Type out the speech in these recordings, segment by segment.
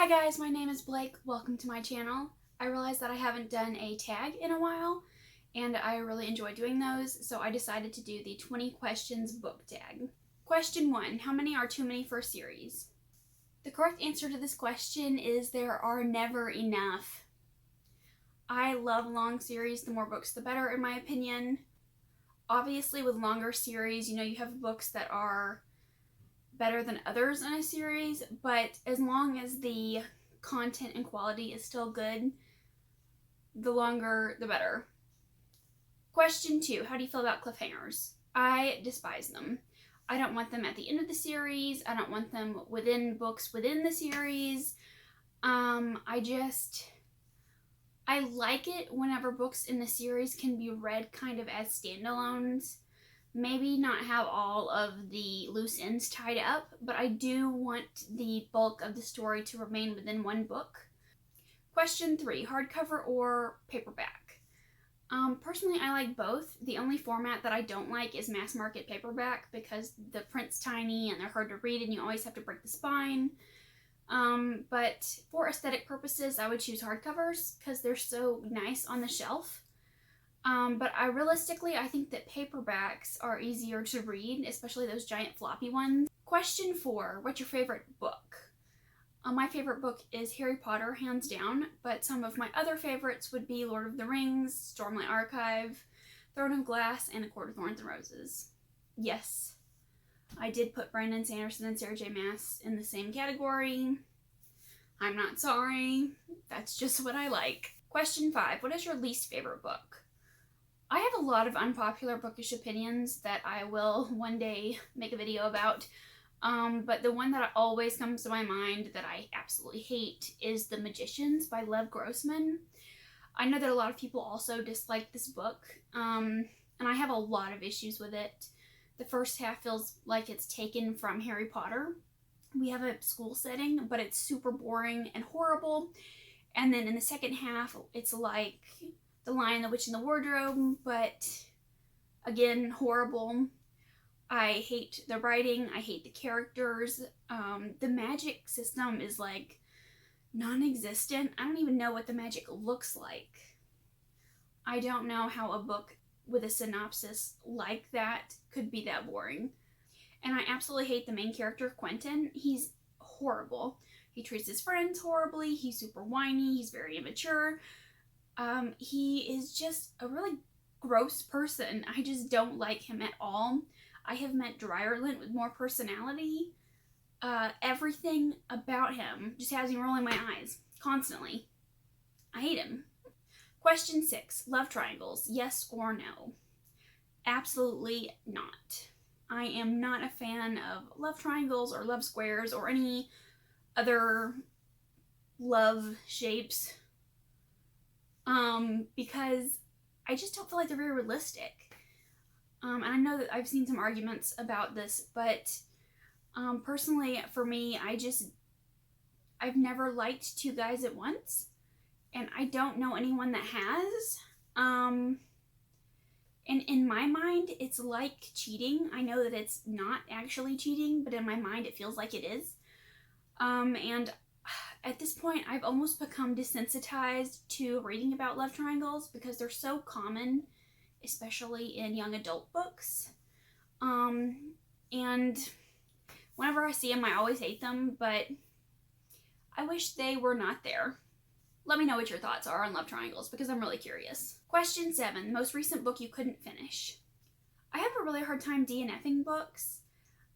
Hi guys, my name is Blake. Welcome to my channel. I realized that I haven't done a tag in a while and I really enjoy doing those, so I decided to do the 20 questions book tag. Question 1. How many are too many for a series? The correct answer to this question is there are never enough. I love long series. The more books the better, in my opinion. Obviously with longer series, you have books that are better than others in a series, but as long as the content and quality is still good, the longer the better. Question 2. How do you feel about cliffhangers? I despise them. I don't want them at the end of the series. I don't want them within books within the series. I like it whenever books in the series can be read kind of as standalones. Maybe not have all of the loose ends tied up, but I do want the bulk of the story to remain within one book. Question 3, hardcover or paperback? Personally, I like both. The only format that I don't like is mass market paperback because the print's tiny and they're hard to read and you always have to break the spine. But for aesthetic purposes, I would choose hardcovers because they're so nice on the shelf. But I think that paperbacks are easier to read, especially those giant floppy ones. Question 4, what's your favorite book? My favorite book is Harry Potter, hands down, but some of my other favorites would be Lord of the Rings, Stormlight Archive, Throne of Glass, and A Court of Thorns and Roses. Yes, I did put Brandon Sanderson and Sarah J. Maas in the same category. I'm not sorry. That's just what I like. Question 5, what is your least favorite book? I have a lot of unpopular bookish opinions that I will one day make a video about. But the one that always comes to my mind that I absolutely hate is The Magicians by Lev Grossman. I know that a lot of people also dislike this book, and I have a lot of issues with it. The first half feels like it's taken from Harry Potter. We have a school setting, but it's super boring and horrible. And then in the second half, it's like The Lion, the Witch, and the Wardrobe, but again, horrible. I hate the writing, I hate the characters. The magic system is like non-existent. I don't even know what the magic looks like. I don't know how a book with a synopsis like that could be that boring. And I absolutely hate the main character, Quentin. He's horrible. He treats his friends horribly, he's super whiny, he's very immature. He is just a really gross person. I just don't like him at all. I have met Dreyerland with more personality. Everything about him just has me rolling my eyes constantly. I hate him. Question 6, love triangles, yes or no? Absolutely not. I am not a fan of love triangles or love squares or any other love shapes. Because I just don't feel like they're very realistic. And I know that I've seen some arguments about this, but personally, for me, I've never liked two guys at once, and I don't know anyone that has. And in my mind, it's like cheating. I know that it's not actually cheating, but in my mind, it feels like it is. And at this point, I've almost become desensitized to reading about love triangles because they're so common, especially in young adult books. And whenever I see them, I always hate them, but I wish they were not there. Let me know what your thoughts are on love triangles because I'm really curious. Question 7, most recent book you couldn't finish. I have a really hard time DNFing books.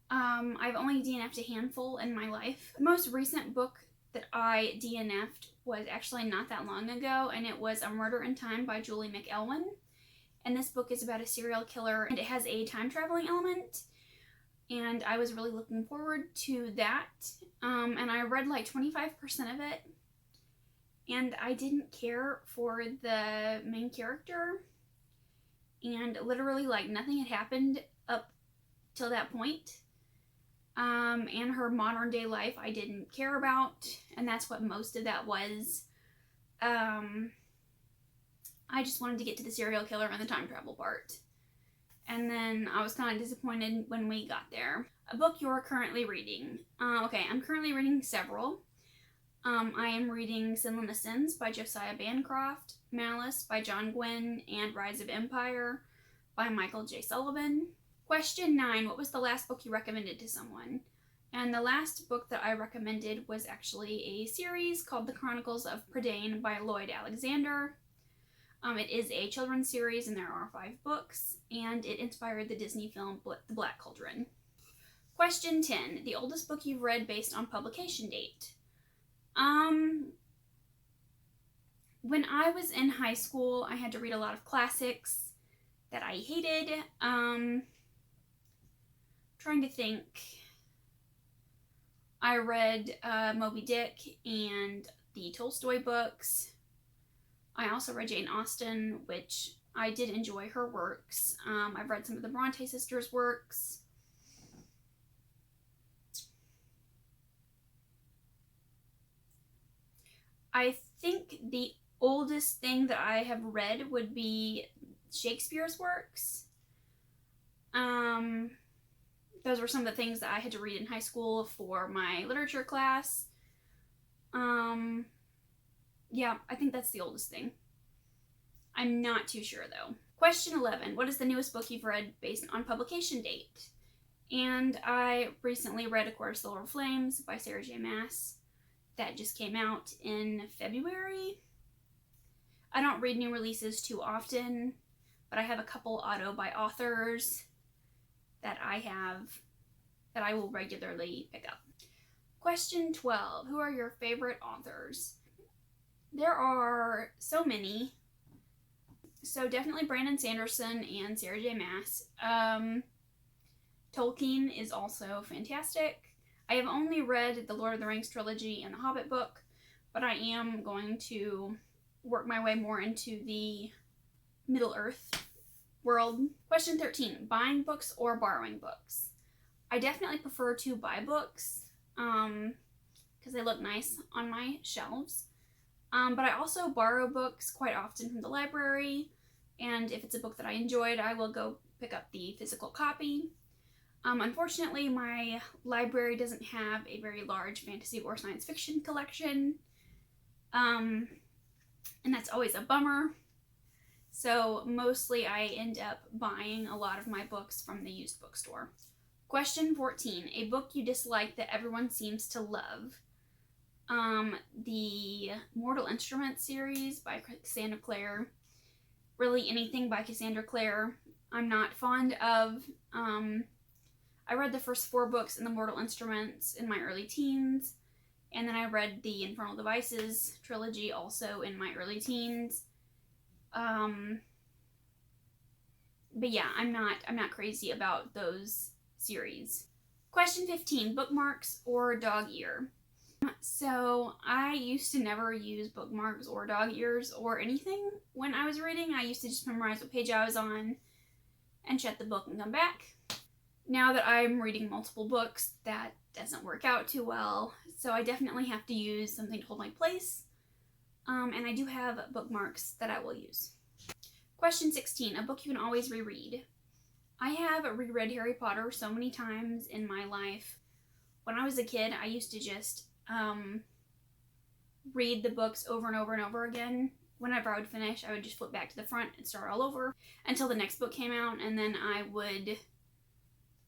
I've only DNF'd a handful in my life. The most recent book that I DNF'd was actually not that long ago, and it was A Murder in Time by Julie McElwain. And this book is about a serial killer, and it has a time traveling element. And I was really looking forward to that. And I read like 25% of it. And I didn't care for the main character. And literally like nothing had happened up till that point. And her modern day life I didn't care about. And that's what most of that was. I just wanted to get to the serial killer and the time travel part. And then I was kind of disappointed when we got there. A book you're currently reading. Okay, I'm currently reading several. I am reading Sinless Sins by Josiah Bancroft, Malice by John Gwynne, and Rise of Empire by Michael J. Sullivan. Question 9. What was the last book you recommended to someone? And the last book that I recommended was actually a series called The Chronicles of Prydain by Lloyd Alexander. It is a children's series and there are 5 books, and it inspired the Disney film The Black Cauldron. Question 10. The oldest book you've read based on publication date? When I was in high school, I had to read a lot of classics that I hated. Trying to think. I read Moby Dick and the Tolstoy books. I also read Jane Austen, which I did enjoy her works. I've read some of the Bronte sisters' works. I think the oldest thing that I have read would be Shakespeare's works. Those were some of the things that I had to read in high school for my literature class. Yeah, I think that's the oldest thing. I'm not too sure though. Question 11. What is the newest book you've read based on publication date? And I recently read A Course of Silver Flames by Sarah J. Maas. That just came out in February. I don't read new releases too often, but I have a couple auto by authors that I will regularly pick up. Question 12. Who are your favorite authors? There are so many. So definitely Brandon Sanderson and Sarah J. Maas. Tolkien is also fantastic. I have only read the Lord of the Rings trilogy and the Hobbit book, but I am going to work my way more into the Middle-earth world. Question 13. Buying books or borrowing books? I definitely prefer to buy books because they look nice on my shelves. But I also borrow books quite often from the library, and if it's a book that I enjoyed, I will go pick up the physical copy. Unfortunately, my library doesn't have a very large fantasy or science fiction collection, and that's always a bummer. So mostly I end up buying a lot of my books from the used bookstore. Question 14. A book you dislike that everyone seems to love? The Mortal Instruments series by Cassandra Clare. Really anything by Cassandra Clare I'm not fond of. I read the first 4 books in the Mortal Instruments in my early teens, and then I read the Infernal Devices trilogy also in my early teens. But yeah, I'm not crazy about those series. Question 15, bookmarks or dog ear? So I used to never use bookmarks or dog ears or anything when I was reading. I used to just memorize what page I was on and shut the book and come back. Now that I'm reading multiple books, that doesn't work out too well, so I definitely have to use something to hold my place, and I do have bookmarks that I will use. Question 16, a book you can always reread. I have reread Harry Potter so many times in my life. When I was a kid, I used to just read the books over and over and over again. Whenever I would finish, I would just flip back to the front and start all over until the next book came out, and then I would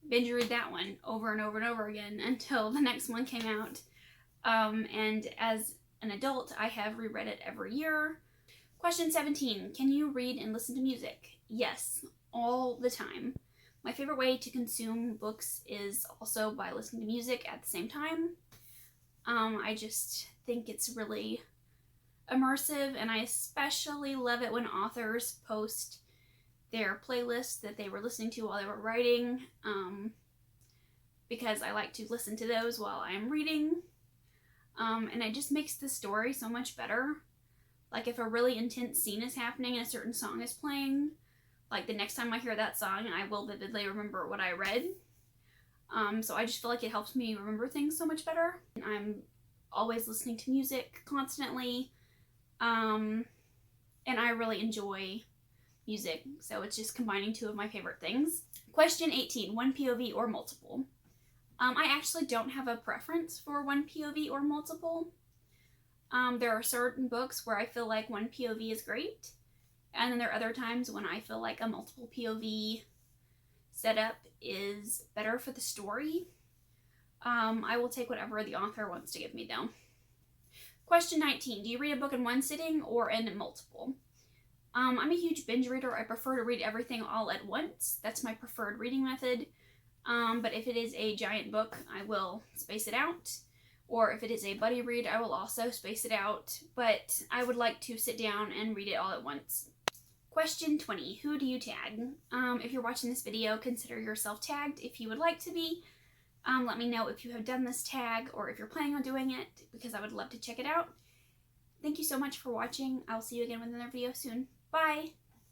binge read that one over and over and over again until the next one came out. And as an adult, I have reread it every year. Question 17, can you read and listen to music? Yes, all the time. My favorite way to consume books is also by listening to music at the same time. I just think it's really immersive, and I especially love it when authors post their playlists that they were listening to while they were writing, because I like to listen to those while I'm reading, and it just makes the story so much better. Like if a really intense scene is happening and a certain song is playing, like the next time I hear that song, I will vividly remember what I read. So I just feel like it helps me remember things so much better. I'm always listening to music constantly, and I really enjoy music, so it's just combining 2 of my favorite things. Question 18, one POV or multiple? I actually don't have a preference for one POV or multiple. There are certain books where I feel like one POV is great, and then there are other times when I feel like a multiple POV setup is better for the story. I will take whatever the author wants to give me though. Question 19. Do you read a book in one sitting or in multiple? I'm a huge binge reader. I prefer to read everything all at once. That's my preferred reading method. But if it is a giant book, I will space it out. Or if it is a buddy read, I will also space it out. But I would like to sit down and read it all at once. Question 20. Who do you tag? If you're watching this video, consider yourself tagged if you would like to be. Let me know if you have done this tag or if you're planning on doing it, because I would love to check it out. Thank you so much for watching. I'll see you again with another video soon. Bye!